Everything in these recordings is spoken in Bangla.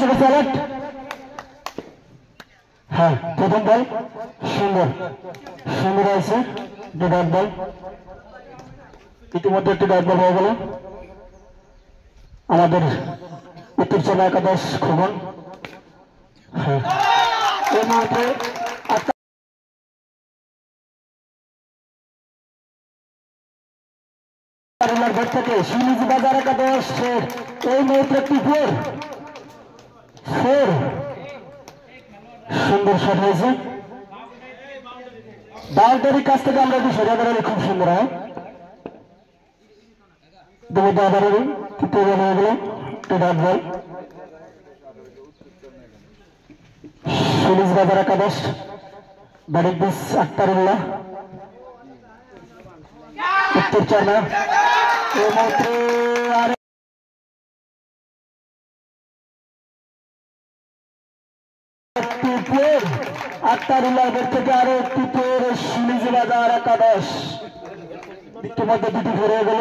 সেটা স্যালেক্ট। হ্যাঁ প্রথম বল সুন্দর সুন্দর আছে, ডট বল। ইতিমধ্যে একটি ডট বল হয়ে গেল আমাদের উত্তর চলা একাদশ খোকন। হ্যাঁ এই মুহূর্তে থেকে শিলিজি বাজার একাদশ এই মুহূর্তে একটি ফোর সুন্দর শট হয়েছে বাউন্ডারির কাছ থেকে। আমরা একটু সোজা করে খুব সুন্দর হয় তৃতীয় বল হয়ে গেল ডট বল। শিলিজি বাজার একাদশ ব্যাটিং পিচ আক্তারুল্লাহ উত্তর চায়না এই মুহূর্তে আক্তারুল্লাহ থেকে আরো একটি প্লেয়ার শিলিজি বাজার একাদশ। ইতিমধ্যে দুটি ফোর হয়ে গেল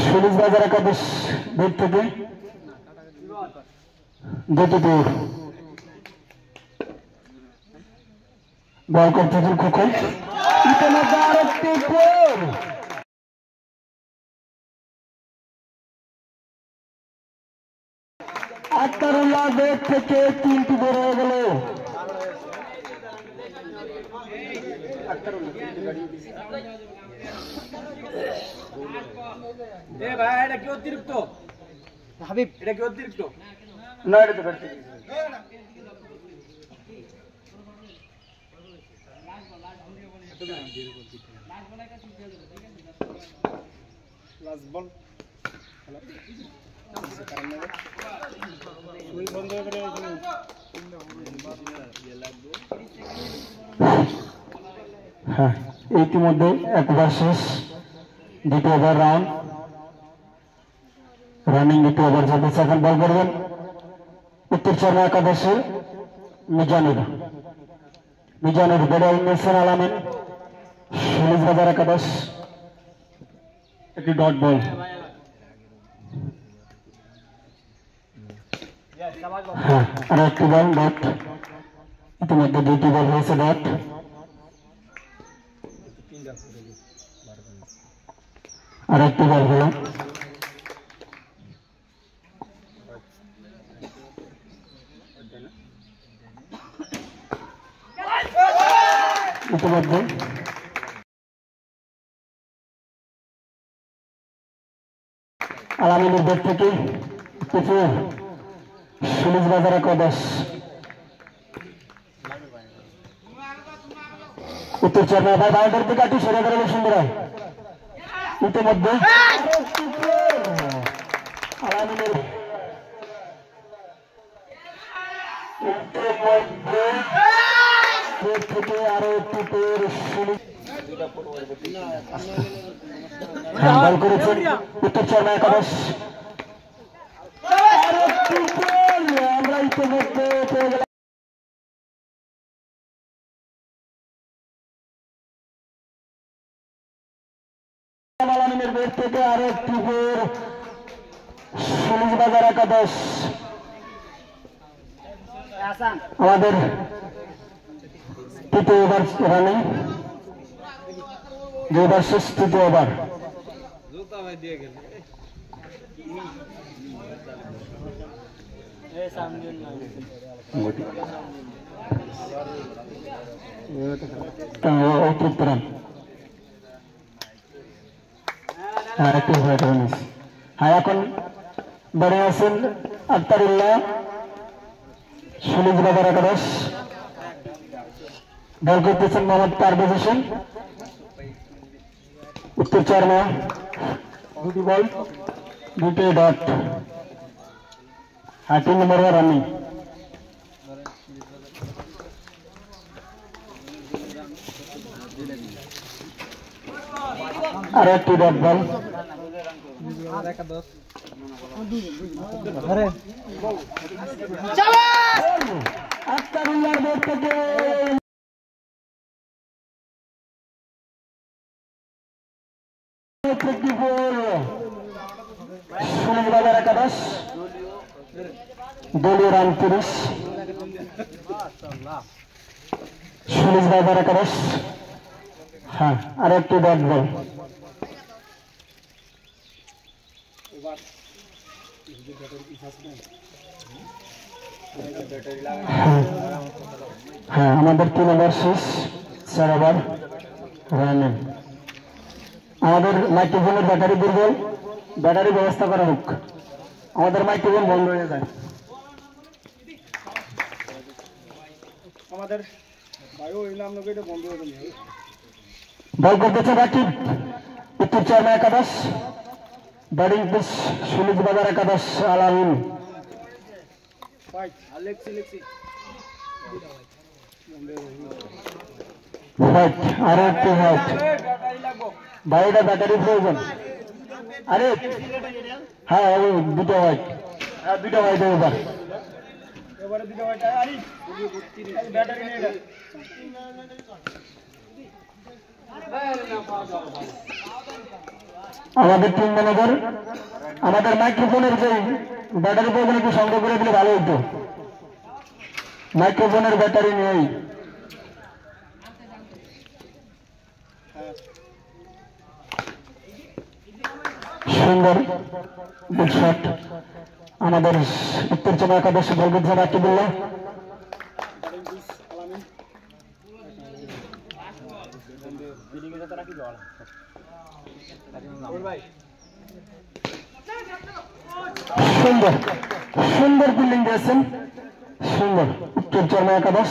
শিলিজি বাজার একাদশ বেট থেকে দুটি ফোর। বল করতেছেন খোকন, ইতিমধ্যে আর একটি ফোর। আক্তারুল্লাহ বেট থেকে তিনটি ফোর হয়ে গেল। ভাই এটা কি অতিরিক্ত হাবিব, এটা কি অতিরিক্ত না? এটা তো লাস্ট বল হ্যাঁ ইতিমধ্যে একবার শেষ, দ্বিতীয় ওভার রাউন্ড রানিং। দ্বিতীয় ওভার চলতেছে, এখন বল করবেন উত্তর চর্মা একাদশের মিজানুর বেডাল নেশন আলামিন শিলিজি বাজার একাদশ একটি ডট বল। হ্যাঁ আর একটি বল ডট, ইতিমধ্যে দুটি বল হয়েছে ডট। আর একটি বল হলো ইতিমধ্যে আলামিনের বেট থেকে শিলিজি বাজার একাদশ উত্তর চর্মা ভাই বাউন্ডারি থেকে একটু সরে গেলে সুন্দর হয়। ইতিমধ্যে আলামিনের থেকে আরো একটি পের বল করেছেন উত্তর চর্মা একাদশ। আমরা ইতিমধ্যে পেয়ে গেলাম আলামিনের বেট থেকে আরো একটি পের শিলিজি বাজার একাদশ। আমাদের তৃতীয় ওভার রানিং, 2 ওভার শেষ, তৃতীয় ওভার। অতিরিক্ত রান হ্যাঁ এখন বেড়ে আছেন আক্তারুল্লাহ শিলিজি বাজার একাদশ। বল করতেছেন মোহাম্মদ পারভেজ হোসেন উত্তর চর্মা, দুটি বল দুটি ডট। হ্যাঁ 3 নম্বর রানিং। আর একটি ডট বল। আক্তারুল্লাহর বেট থেকে শিলিজি বাজার একাদশ দলীয় রান 30 সুনীল বাবার একাদশ হ্যাঁ আর একটু ডট বল হ্যাঁ আমাদের 3 ওভার শেষ 4 ওভার রানিং আমাদের মাইক্রোফোনের ব্যাটারি দুর্বল ব্যাটারি ব্যবস্থা করা হোক আমাদের মাইক্রোফোন বন্ধ হয়ে যায় আমাদের বায়ু হইলে আমরা এটা বন্ধ করে দিই বল করতেছে রাকিব উত্তর চায়না একাদশ ব্যাটিং পিচ সুনীল বাবার একাদশ আলামিন ফাইট আলেক্সি হোয়াইট আরো একটু হোয়াইট বাইরেটা ব্যাটারি প্রয়োজন আরে হ্যাঁ ওই দুটো হোয়াইট হ্যাঁ দুটো হোয়াইট এবার এবারে দুটো ফাইট আরে ব্যাটারি নেই এটা আমাদের টিম ম্যানেজার আমাদের মাইক্রোফোনের যে ব্যাটারি প্রয়োজন একটু সংগ্রহ করে দিলে ভালো হতো মাইক্রোফোনের ব্যাটারি নেই সুন্দর গুড শট আমাদের উত্তর চমা একাদশ বল করছে রাকিবুল্লাহ সুন্দর সুন্দর ফিল্ডিং দিয়েছেন সুন্দর উত্তর চমা একাদশ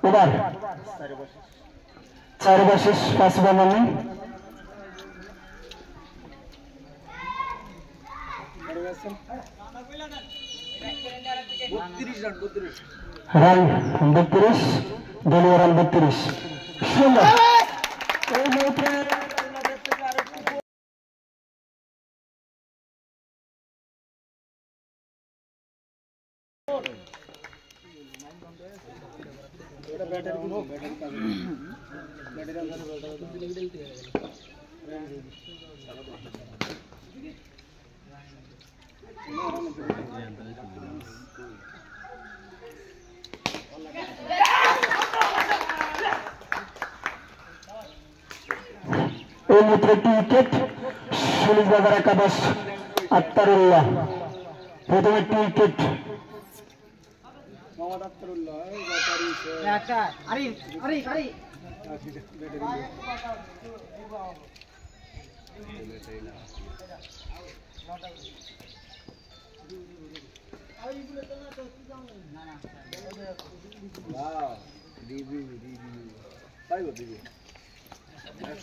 ওভার 4 ওভার শেষ 5 ওভার রানিং রান 32 দলীয় রান 32 সুন্দর এই মুহূর্তে এই মুহূর্তে একটি উইকেট সুনীল বাবার একাদশ আক্তারুল্লাহ প্রথমে একটি উইকেট মোহাম্মদ আক্তারুল্লাহ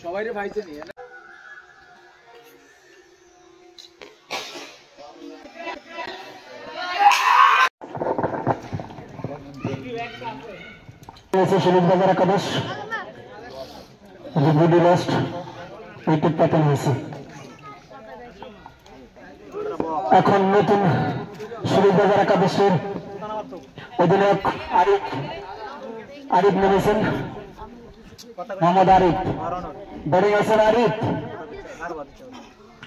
সবাই রে ভাইছে নিয়ে সুনীল বাবার একাদশ রিভিউ লাস্ট উইকেট পতন হয়েছে এখন নতুন সুনীল বাবার একাদশের অধিনায়ক আরিফ নেমেছেন মোহাম্মদ আরিফ ব্যাটিং আছেন আরিফ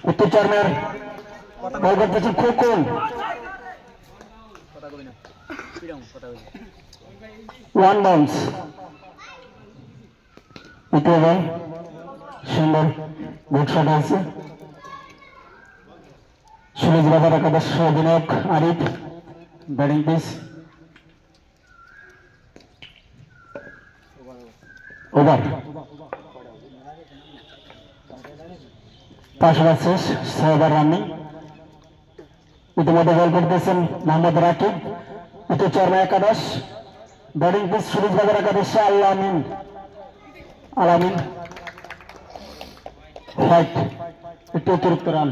উত্তর চারমের বল করতেছেন খোকন ওয়ান বাউন্স দ্বিতীয় বল সুন্দর গুড শট হয়েছে সুনীল বাবার একাদশ অধিনায়ক Arif batting pitch over 5 over শেষ 6 ওভার রানিং ইতিমধ্যে বল করতেছেন মোহাম্মদ রাকিব উত্তর চারমা একাদশ ব্যাটিং পিচ সুনীল বাবার একাদশ আলামিন হোয়াইট একটু অতিরিক্ত রান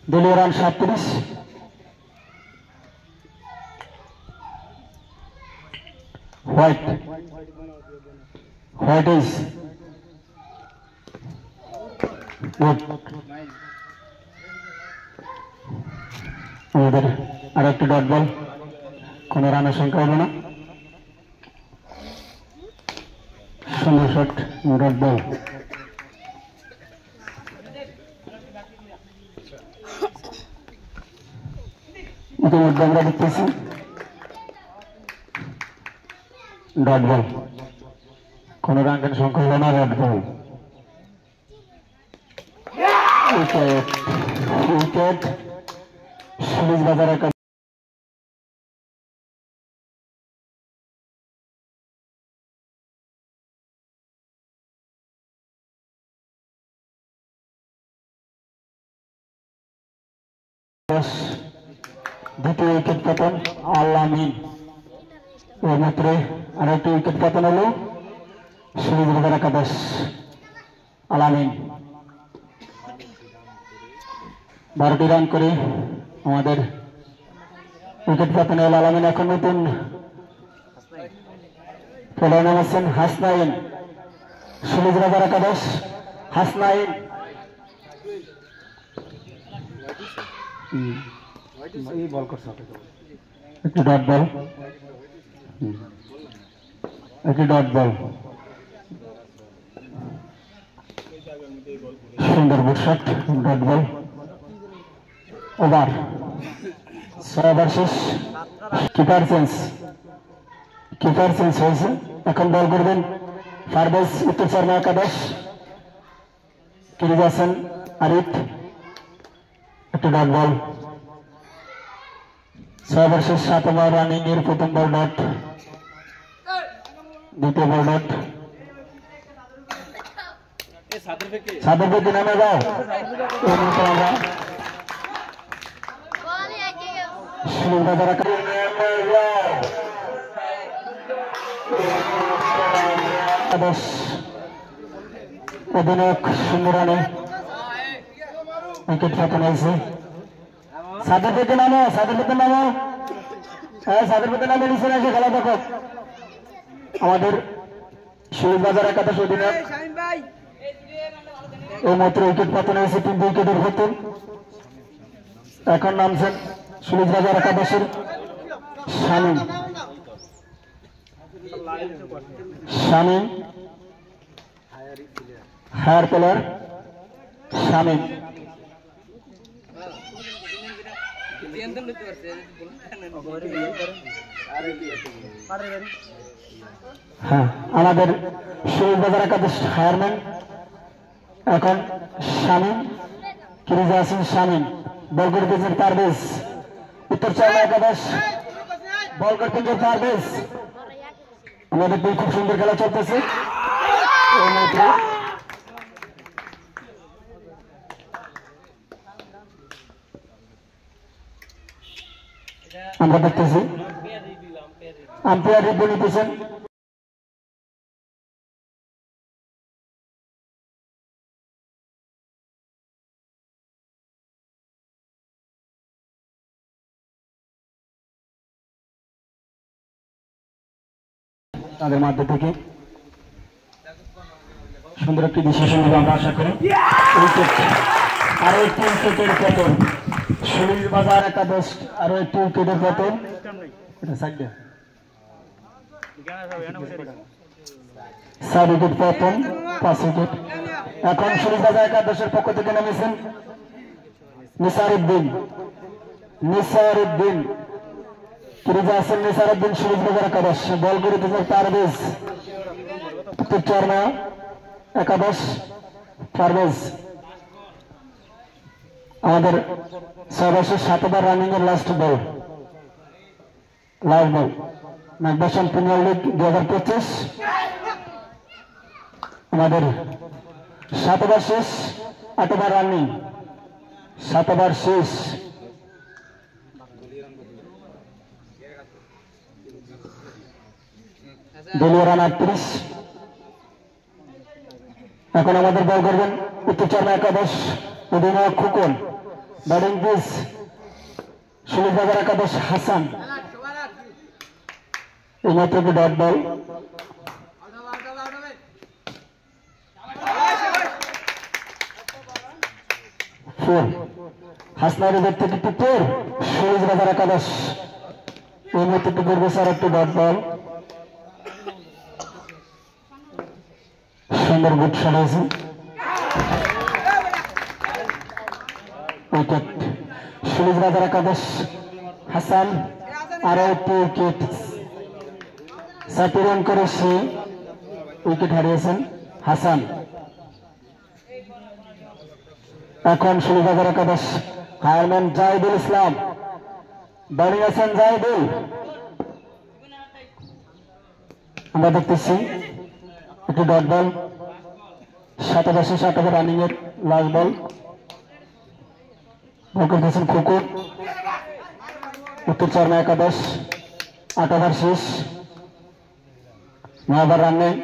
দলীয় রান 37 হোয়াইট ইজ গুড আমাদের আর একটু ডট বল কোন রানের সংখ্যা হলো না সুন্দর শট ডট বল ইতিমধ্যে আমরা দেখতেছি ডট বল, কোন রাঙ্গের সংখ্যা হলো না, dot ball. Wicket wicket sluice বাজার একাদশ। দ্বিতীয় উইকেট পতন আল-আমিন। এর মাত্রে আরেকটি উইকেট পতন হলো সুলিশ বাজার একাদশ আল-আমিন। 12টি রান করে আমাদের উইকেট পতন হলো আল-আমিন। এখন নতুন খেলোয়াড় নাম আছেন হাসনাইন, সুলিশ বাজার একাদশ হাসনাইন। একটি ডট বল, একটি ডট বল, সুন্দর বুট shot, dot ball. Over 6 over শেষ। কিপার চেঞ্জ হয়েছে। এখন বল করবেন পারভেজ উত্তর শর্মা একাদশ, ক্রিজ আছেন আরিফ। একটি ডট বল, 6 ওভার শেষ। 7 ওভার রানিং এর প্রথম বল ডট, দ্বিতীয় বল ডট। সাদের প্রতি নামে যাও। আমরা সুলিশ বাজার একাদশ অধিনায়ক 0 রানে উইকেট পতন হয়েছে। সাদের প্রতি নামো, সাদের প্রতি নামো, সাদের প্রতি নামে নিচে এসে খেলা দেখো। আমাদের সুলিশ বাজার একাদশ অধিনায়ক এই মাত্র উইকেট পতন হয়েছে, 3 উইকেটের পতন। এখন নামছেন সুলিশ বাজার একাদশের শামীম, হায়ার প্লেয়ার শামীম। হ্যাঁ, আমাদের সুলিশ বাজার একাদশ হায়ারম্যান এখন শামীম, ক্রিজে আছেন শামীম। বল করতেছেন পারভেজ উত্তর শর্মা একাদশ, বল করতেছেন পারভেজ। আমাদের খুব সুন্দর খেলা চলতেছে। আমরা দেখতেছি আম্পায়ার রিভিউ নিতেছেন। তাদের মধ্যে থেকে সুন্দর একটি ডিসিশন নেবে আমরা আশা করি। আরো একটি উইকেটের পতন সুলিশ বাজার একাদশ, আরো একটি উইকেটের পতন। 4 উইকেট পতন, 5 উইকেট। এখন সুলিশ বাজার একাদশের পক্ষ থেকে নামেছেন নিসারউদ্দিন, ক্রিজে আছেন নিসারউদ্দিন সুলিশ বাজার একাদশ। বল করতেছেন পারভেজ উত্তর শর্মা একাদশ, পারভেজ। আমাদের 6 ওভার 7 ওভার রানিং এর লাস্ট বল, ম্যাকবাসন প্রিমিয়ার লিগ 2025। আমাদের 7 ওভার শেষ, 8 ওভার রানিং, 7 ওভার শেষ। দলীয় রান 38। এখন আমাদের বল করবেন উত্তর শর্মা একাদশ অধিনায়ক খোকন। ব্যাটিং পিচ সুলিশ বাজার একাদশ হাসান। এই মাত্র ডট বল, হাসনাইনের ব্যাট থেকে 4 সুলিশ বাজার একাদশ। এই মুহূর্তে করবে স্যার একটি ডট বল, সুন্দর বুট শট হয়েছে। উইকেট সুলিশ বাজার একাদশ হাসান আরো একটি উইকেট, 4টি রান করে সে উইকেট হারিয়েছেন হাসান। এখন সুবিধার একাদশ ফায়ারম্যান জাহিদুল ইসলাম, ব্যাটিং আছেন জাহিদুল। আমরা দেখতেছি একটি ডট বল, 87 রানিং এর লাস্ট বল। বল করতেছেন খুকুর, উত্তর চরমা একাদশ 8 ওভার শেষ, 9 ওভার রান নেই।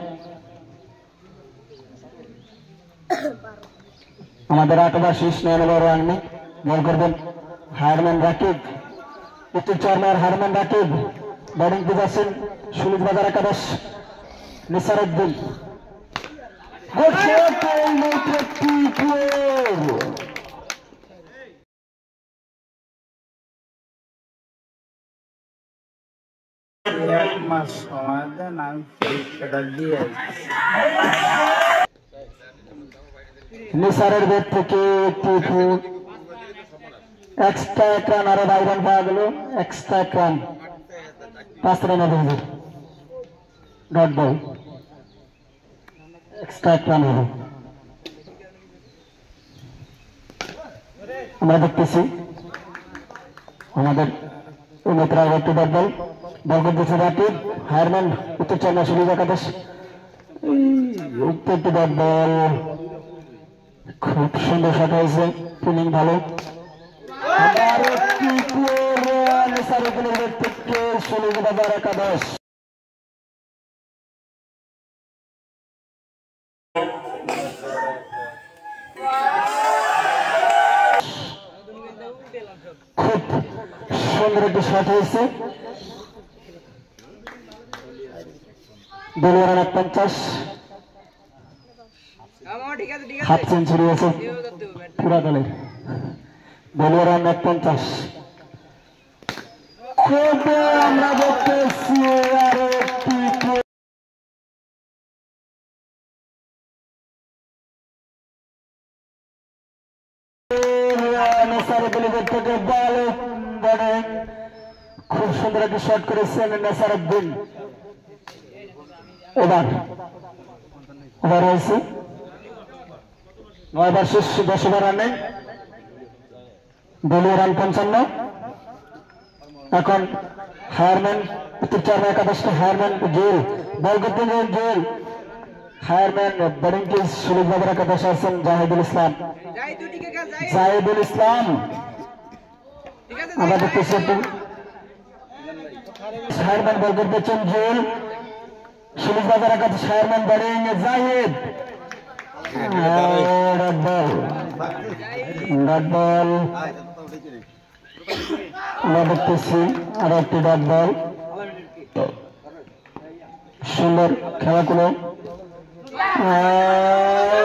আমাদের 8 ওভার শেষ, 9 ওভার রান নেই। বল করবেন হারম্যান রাকিব, উত্তর চরমার হারম্যান রাকিব। ব্যাটিং পেজ আছেন সুলিজ বাজার একাদশ নিসার উদ্দিন। নিসারের বেদ থেকে একটি এক্সট্রা 1 রান, আরো 2 রান পাওয়া গেল। এক্সট্রা 1 রান, 5 রান হবে। ডট বল, এক্সট্রা 1 রান হবে। আমরা দেখতেছি আমাদের উন্নতরা একটি ডট বল। বল করতেছে রাকিব, হায়ারম্যান উত্তর চরমা সুলিজ একাদশ। একটি ডট বল, খুব সুন্দর শট হয়েছে, ফিল্ডিং ভালো। সুলিজ বাজার একাদশ খুব সুন্দর একটি শট হয়েছে। দলীয় রান 50, হাফ সেঞ্চুরি আছে পুরা দলের। দলীয় রান 50। আমরা দেখতেছি আরো একটি থেকে বল, খুব সুন্দর একটি শট করেছেন নেসার উদ্দিন। ওভার হয়েছে 9 ওভার শেষ, 10 ওভার রানে। দলীয় রান 55। এখন হায়ারম্যান উত্তর চরমা একাদশকে হায়ারম্যান জেল, বল করতে জেল। হায়ারম্যান ব্যাটিং টিম সুলিজ বাজার একাদশে আছেন জাহিদুল ইসলাম। জাহিদুল ইসলাম আমরা দেখতেছি হায়ারম্যান বল করতেছেন জেল, সুলিজ বাজার একাদশ হায়ারম্যান ব্যাটিং জাহিদ। ডট বল আমরা দেখতেছি আরো একটি ডট বল। সুন্দর খেলাগুলো,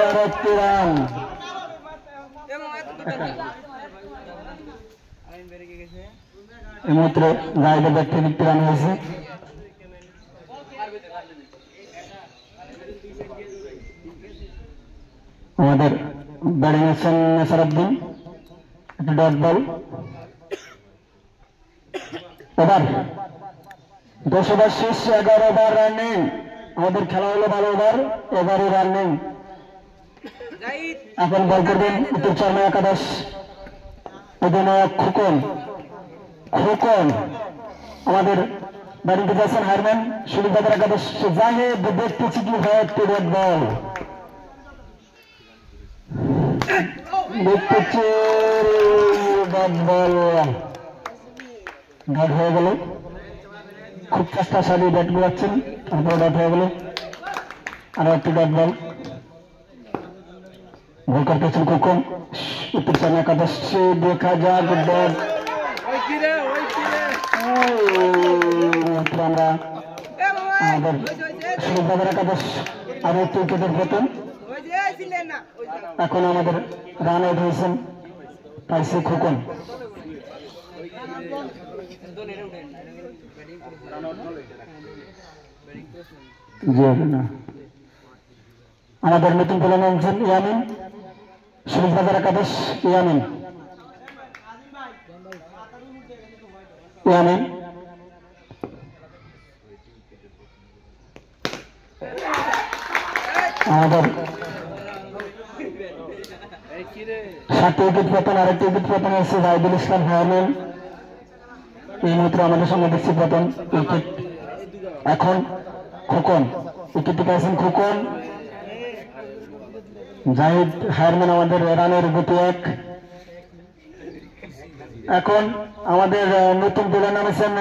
আরো একটি রান। এই মুহূর্তে রাইডের ব্যাট থেকে একটি রান হয়েছে। আমাদের ব্যাটিং আছেন নেসার উদ্দিন, একটি ডট বল। ওভার 10 ওভার শেষ, 11 ওভার রান নেই। আমাদের খেলা হলো 12 ওভার, 11 রান নেই। এখন বল করবেন উত্তর চরমা একাদশ অধিনায়ক খোকন। আমাদের ব্যাটিং করতে আছেন হারম্যান সুলিজ বাজার একাদশ জাহিদ। দেখতেছি কি হয়, একটি ডট বল দেখতেছি, ডট বল ডট হয়ে গেল। খুব চেষ্টাশালী ব্যাট বোলাচ্ছেন, তারপরে ডট হয়ে গেল। আরো একটি ডট বল, বল করতেছেন খোকন উত্তর চরমা একাদশ। দেখা যাক ডট, আমরা আমাদের সুলিজ বাজার একাদশ আরো একটি উইকেটের পতন। এখন আমাদের রান আউট হয়েছেন পাইছে খোকন। আমাদের নতুন প্লেয়ার নামছেন ইয়ামিন, সুলিজ বাজার একাদশ ইয়ামিন। ইয়ামিন আমাদের 7টি উইকেট পতন, আরেকটি উইকেট পতন হচ্ছে জাহিদুল ইসলাম হায়ামিন। এই মুহূর্তে আমাদের সামনে দেখছি পতন উইকেট। এখন খোকন উইকেটটি পেয়েছেন খোকন। জাহিদ হায়ারম্যান আমাদের রানের গতি 1। এখন আমাদের নতুন প্লেয়ার নামেছেন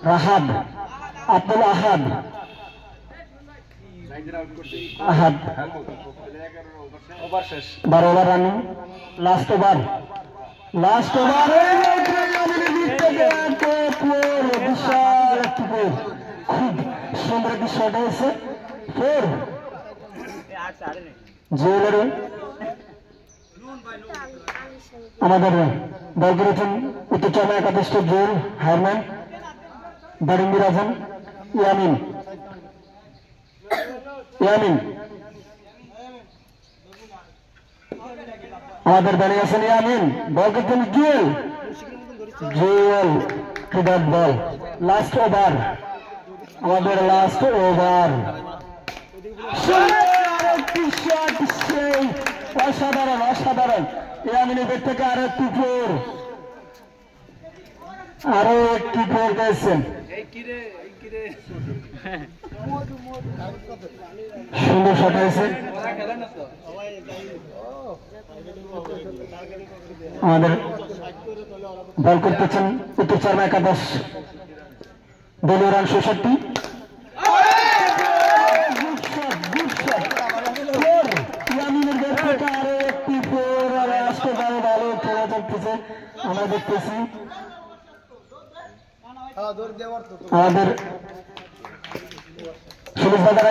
রাহাদ আব্দুল আহাদ। আহাদ 12 ওভার রানিং, লাস্ট ওভার খুব সুন্দর একটি শট হয়েছে। 4 জুয়েলারি আমাদের বল করেছেন উত্তর চর্মা একাদশ জুয়েল হায়ারম্যান দারিঙ্গি রাজন। ইয়ামিন আমাদের দাঁড়িয়ে আছেন ইয়ামিন, বল করছেন Jewel cricket ball. Last over আমাদের লাস্ট ওভার। অসাধারণ অসাধারণ। ইয়ামিনের বেদ থেকে আরো একটি ফোর, আরো একটি ফোর পেয়েছেন। সুন্দর শট হয়েছে। আমাদের বল করতেছেন উত্তর চর্মা একাদশ দলীয় রান 66। আরো একটি ফোর, ভালো খেলা চলতেছে আমরা দেখতেছি। আমাদের সুরেশ বাজার